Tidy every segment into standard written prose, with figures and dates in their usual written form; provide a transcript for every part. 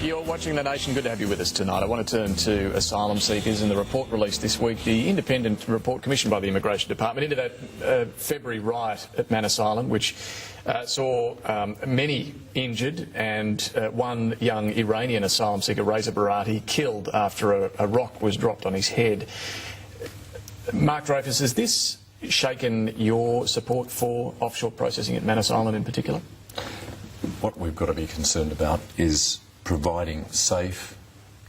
You're watching The Nation. Good to have you with us tonight. I want to turn to asylum seekers and the report released this week, the independent report commissioned by the Immigration Department into that February riot at Manus Island, which saw many injured and one young Iranian asylum seeker, Reza Barati, killed after a rock was dropped on his head. Mark Dreyfus, has this shaken your support for offshore processing at Manus Island in particular? What we've got to be concerned about is providing safe,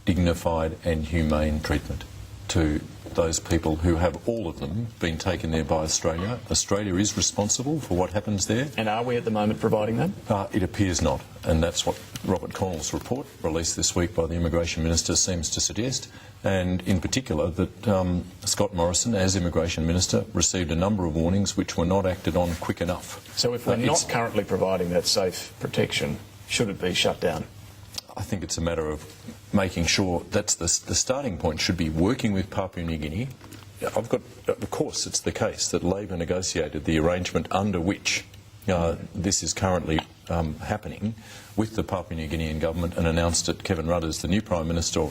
dignified and humane treatment to those people who have, all of them, been taken there by Australia. Australia is responsible for what happens there. And are we at the moment providing that? It appears not, and that's what Robert Connell's report, released this week by the Immigration Minister, seems to suggest, and in particular that Scott Morrison, as Immigration Minister, received a number of warnings which were not acted on quick enough. So if we're not currently providing that safe protection, should it be shut down? I think it's a matter of making sure that's the starting point should be working with Papua New Guinea. Of course, it's the case that Labor negotiated the arrangement under which this is currently happening with the Papua New Guinean government and announced it. Kevin Rudd, as the new Prime Minister, or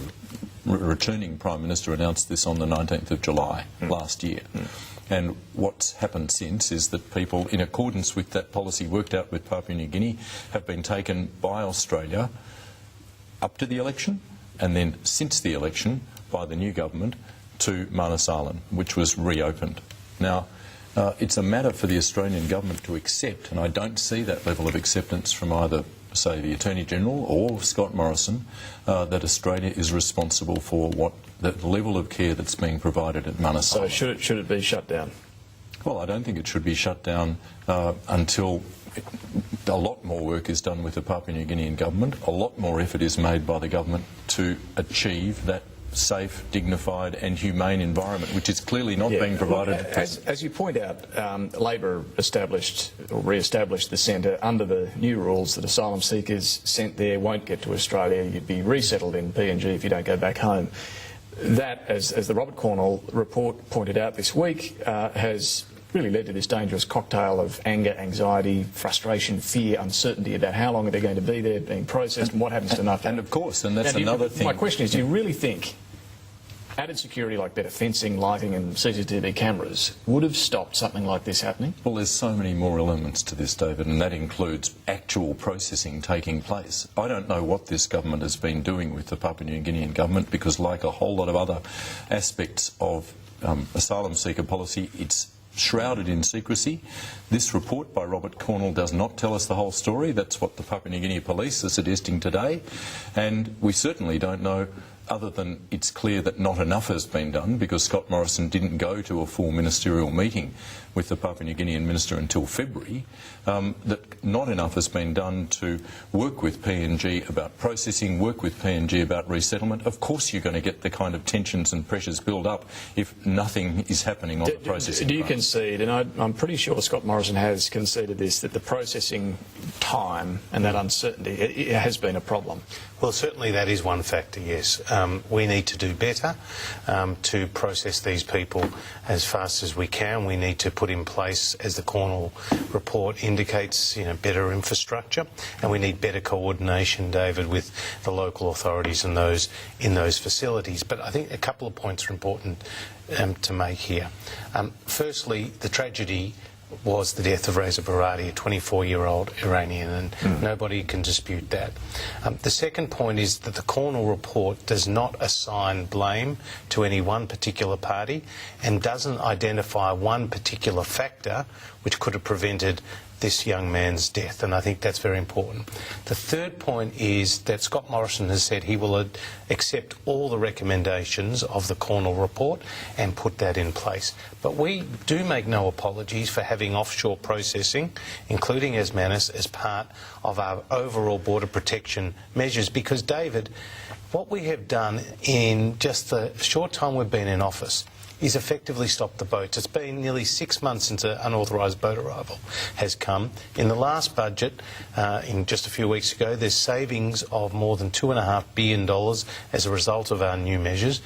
returning Prime Minister, announced this on the 19th of July last year. And what's happened since is that people, in accordance with that policy worked out with Papua New Guinea, have been taken by Australia up to the election and then since the election by the new government to Manus Island, which was reopened. Now, it's a matter for the Australian government to accept, and I don't see that level of acceptance from either, say, the Attorney-General or Scott Morrison, that Australia is responsible for what the level of care that's being provided at Manus Island. So should it be shut down? Well, I don't think it should be shut down until a lot more work is done with the Papua New Guinean government, a lot more effort is made by the government to achieve that safe, dignified and humane environment, which is clearly not being provided. Well, as you point out, Labor established or re-established the centre under the new rules that asylum seekers sent there won't get to Australia. You'd be resettled in PNG if you don't go back home. That, as the Robert Cornell report pointed out this week, has really led to this dangerous cocktail of anger, anxiety, frustration, fear, uncertainty about how long are they going to be there, being processed, and what happens to enough. And of course, and that's another thing. My question is, do you really think added security like better fencing, lighting and CCTV cameras would have stopped something like this happening? Well, there's so many more elements to this, David, and that includes actual processing taking place. I don't know what this government has been doing with the Papua New Guinean government because, like a whole lot of other aspects of asylum seeker policy, it's shrouded in secrecy. This report by Robert Cornell does not tell us the whole story. That's what the Papua New Guinea police are suggesting today. And we certainly don't know, other than it's clear that not enough has been done because Scott Morrison didn't go to a full ministerial meeting with the Papua New Guinean minister until February, that not enough has been done to work with PNG about processing, work with PNG about resettlement. Of course you're going to get the kind of tensions and pressures build up if nothing is happening on the processing Do you front. concede, and I'm pretty sure Scott Morrison has conceded this, that the processing time and that uncertainty it has been a problem? Well, certainly that is one factor, yes. We need to do better to process these people as fast as we can. We need to put in place, as the Cornell report indicates, better infrastructure, and we need better coordination, David, with the local authorities and those in those facilities. But I think a couple of points are important to make here. Firstly, the tragedy was the death of Reza Barati, a 24-year-old Iranian, and nobody can dispute that. The second point is that the Cornell report does not assign blame to any one particular party and doesn't identify one particular factor which could have prevented this young man's death, and I think that's very important. The third point is that Scott Morrison has said he will accept all the recommendations of the Cornell report and put that in place. But we do make no apologies for having offshore processing, including as Manus, as part of our overall border protection measures, because, David, what we have done in just the short time we've been in office is effectively stopped the boats. It's been nearly 6 months since an unauthorised boat arrival has come. In the last budget, in just a few weeks ago, there's savings of more than $2.5 billion as a result of our new measures.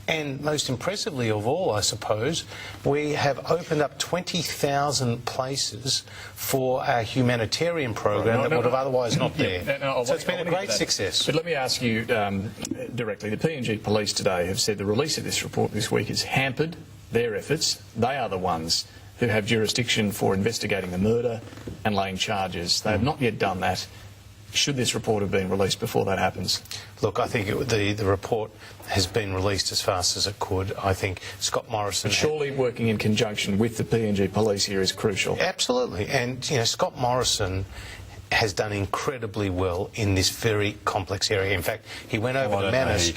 And most impressively of all, I suppose, we have opened up 20,000 places for our humanitarian program that would have otherwise not there. So it's been a great success. But let me ask you directly. The PNG Police today have said the release of this report this week has hampered their efforts. They are the ones who have jurisdiction for investigating the murder and laying charges. They have not yet done that. Should this report have been released before that happens? Look, I think the report has been released as fast as it could. I think Scott Morrison... But surely working in conjunction with the PNG Police here is crucial. Absolutely. And, you know, Scott Morrison has done incredibly well in this very complex area. In fact, he went over to Manus.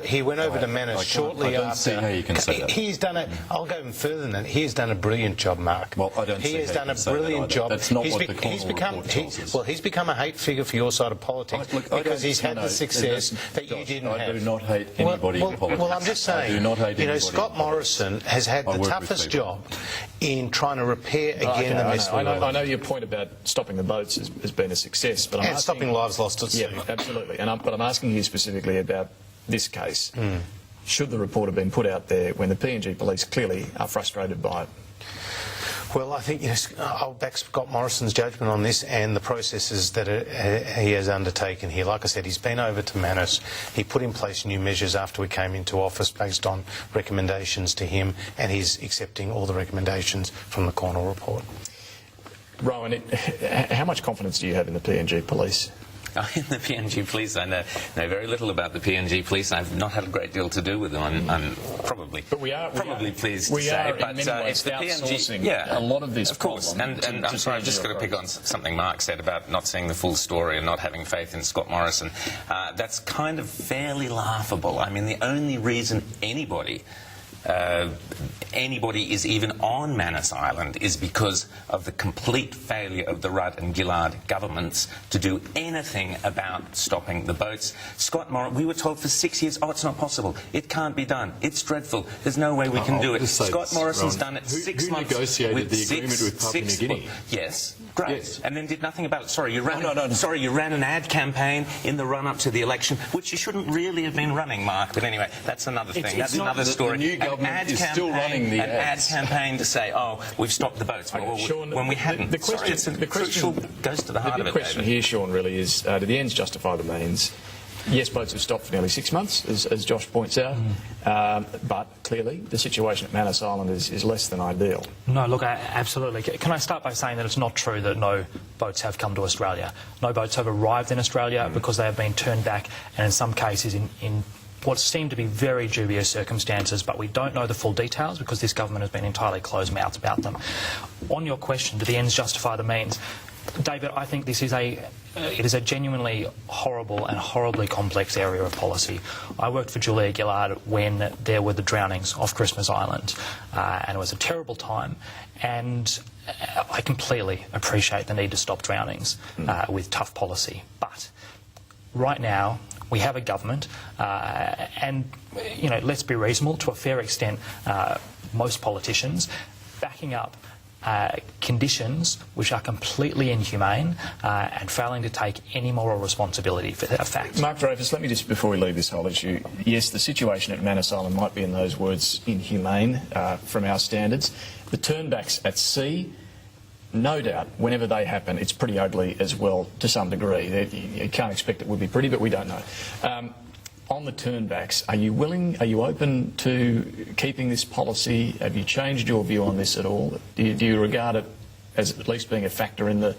He went over to Manus shortly after. See how you can say that. He's done a. I'll go even further than that. He has done a brilliant job, Mark. Well, I don't. He has done a brilliant job. That's not what the Cornwall report tells us. Well, he's become a hate figure for your side of politics because he's had the success that you didn't have. I do not hate anybody in politics. Well, I'm just saying. I do not hate anybody. Scott Morrison has had the toughest job in trying to repair again the mess. I know your point about stopping the boats has been a success, but and stopping lives lost at sea. Yeah, absolutely. But I'm asking you specifically about this case. Should the report have been put out there when the PNG Police clearly are frustrated by it? Well, I think I'll back Scott Morrison's judgment on this and the processes that he has undertaken here. Like I said, he's been over to Manus. He put in place new measures after we came into office based on recommendations to him, and he's accepting all the recommendations from the Cornwall report. Rowan, how much confidence do you have in the PNG Police? In the PNG Police, I know very little about the PNG Police. I've not had a great deal to do with them. I'm probably pleased to say. But it's the PNG. Yeah, a lot of this. Of course, and I'm sorry, I've just got to pick on something Mark said about not seeing the full story and not having faith in Scott Morrison. That's kind of fairly laughable. I mean, the only reason anybody is even on Manus Island is because of the complete failure of the Rudd and Gillard governments to do anything about stopping the boats. Scott Morrison, we were told for 6 years, it's not possible. It can't be done. It's dreadful. There's no way we can do it. Scott Morrison's done it 6 months. Who negotiated the agreement with Papua New Guinea? Yes. Great. Yes. And then did nothing about it. Sorry, you ran an ad campaign in the run-up to the election, which you shouldn't really have been running, Mark. But anyway, that's another thing. That's another story. The new government is still running the ads. An ad campaign to say, we've stopped the boats. Sean, when we hadn't. The question goes to the heart of it. The question here, Sean, really is, do the ends justify the means? Yes, boats have stopped for nearly 6 months, as Josh points out, but clearly the situation at Manus Island is less than ideal. No, look, absolutely. Can I start by saying that it's not true that no boats have come to Australia? No boats have arrived in Australia because they have been turned back, and in some cases in what seem to be very dubious circumstances, but we don't know the full details because this government has been entirely closed-mouthed about them. On your question, do the ends justify the means? David, I think this is it is a genuinely horrible and horribly complex area of policy. I worked for Julia Gillard when there were the drownings off Christmas Island, and it was a terrible time. And I completely appreciate the need to stop drownings with tough policy. But right now, we have a government, and let's be reasonable to a fair extent. Most politicians backing up conditions which are completely inhumane and failing to take any moral responsibility for that fact. Mark Dreyfus, let me just, before we leave this whole issue, yes, the situation at Manus Island might be, in those words, inhumane from our standards. The turnbacks at sea, no doubt, whenever they happen, it's pretty ugly as well, to some degree. You can't expect it would be pretty, but we don't know. On the turnbacks, are you open to keeping this policy? Have you changed your view on this at all? Do you regard it as at least being a factor in the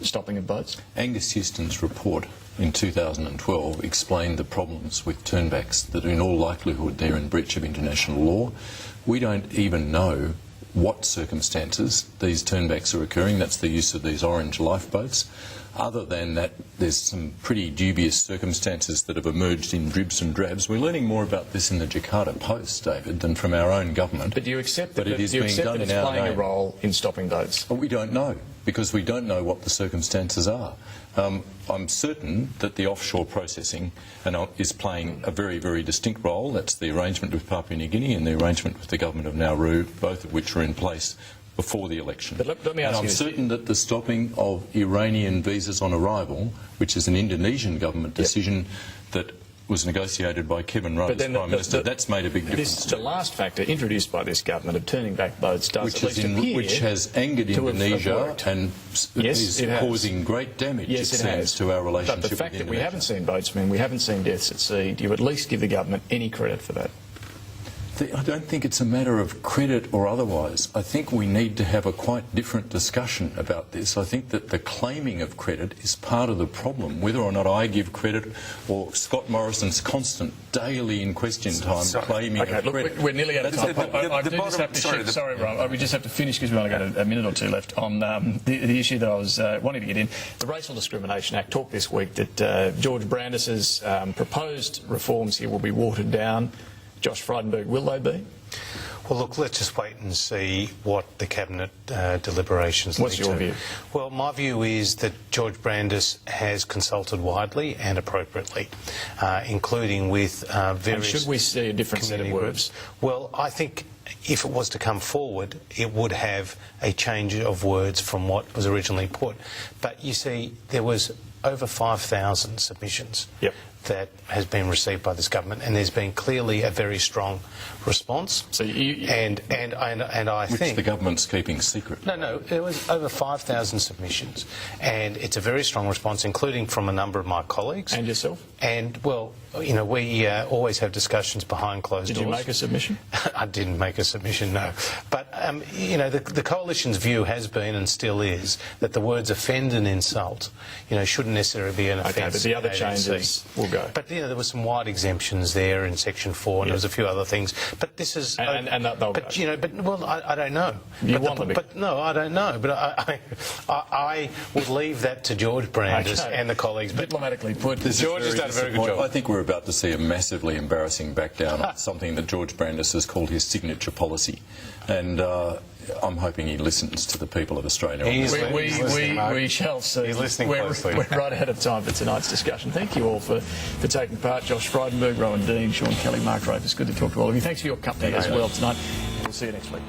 stopping of boats? Angus Houston's report in 2012 explained the problems with turnbacks, that in all likelihood they're in breach of international law. We don't even know what circumstances these turnbacks are occurring. That's the use of these orange lifeboats. Other than that, there's some pretty dubious circumstances that have emerged in dribs and drabs. We're learning more about this in the Jakarta Post, David, than from our own government. But do you accept that it is being done in our name? Playing a role in stopping boats? Well, we don't know, because we don't know what the circumstances are. I'm certain that the offshore processing is playing a very, very distinct role. That's the arrangement with Papua New Guinea and the arrangement with the government of Nauru, both of which were in place before the election. But let me ask you, I'm certain that the stopping of Iranian visas on arrival, which is an Indonesian government decision that was negotiated by Kevin Rudd But as then Prime Minister. That's made a big difference. The last factor introduced by this government of turning back boats does Which, at least appear which has angered to have Indonesia worked. and Yes, is it has. causing great damage, Yes, it it has. seems, to our relationship But the fact with that we Indonesia. haven't seen boatsmen, we haven't seen deaths at sea, do you at least give the government any credit for that? I don't think it's a matter of credit or otherwise. I think we need to have a quite different discussion about this. I think that the claiming of credit is part of the problem. Whether or not I give credit or Scott Morrison's constant, daily in question time claiming Okay, of look, credit. we're nearly out of time. Sorry, Rob, we just have to finish because we've only got a minute or two left on the issue that I was wanting to get in. The Racial Discrimination Act talked this week that George Brandis's proposed reforms here will be watered down. Josh Frydenberg, will they be? Well, look, let's just wait and see what the Cabinet deliberations What's lead your to. view? Well, my view is that George Brandis has consulted widely and appropriately, including with various... And should we see a different set of community words? groups. Well, I think if it was to come forward, it would have a change of words from what was originally put. But you see, there was over 5,000 submissions. Yep. That has been received by this government, and there's been clearly a very strong response. So and I Which think the government's keeping secret. no, there was over 5,000 submissions, and it's a very strong response, including from a number of my colleagues. And yourself? And well, you know, we always have discussions behind closed doors. Did you make a submission? I didn't make a submission, no. But you know, the coalition's view has been and still is that the words offend and insult, you know, shouldn't necessarily be an offence. Okay, but the other changes will go. But you know, there were some wide exemptions there in Section 4, and there was a few other things. But this is, and they'll but go. you know, but well, I don't know. You but want them to. But no, I don't know. But I would leave that to George Brandis Okay. and the colleagues. But Diplomatically put, George has done a very good job. I think we're about to see a massively embarrassing back down on something that George Brandis has called his signature policy. And I'm hoping he listens to the people of Australia. on He's this. He's listening, Mark. we shall see. He's listening we're closely. right out of time for tonight's discussion. Thank you all for taking part. Josh Frydenberg, Rowan Dean, Sean Kelly, Mark Rafe. It's good to talk to all of you. Thanks for your company as well tonight. We'll see you next week.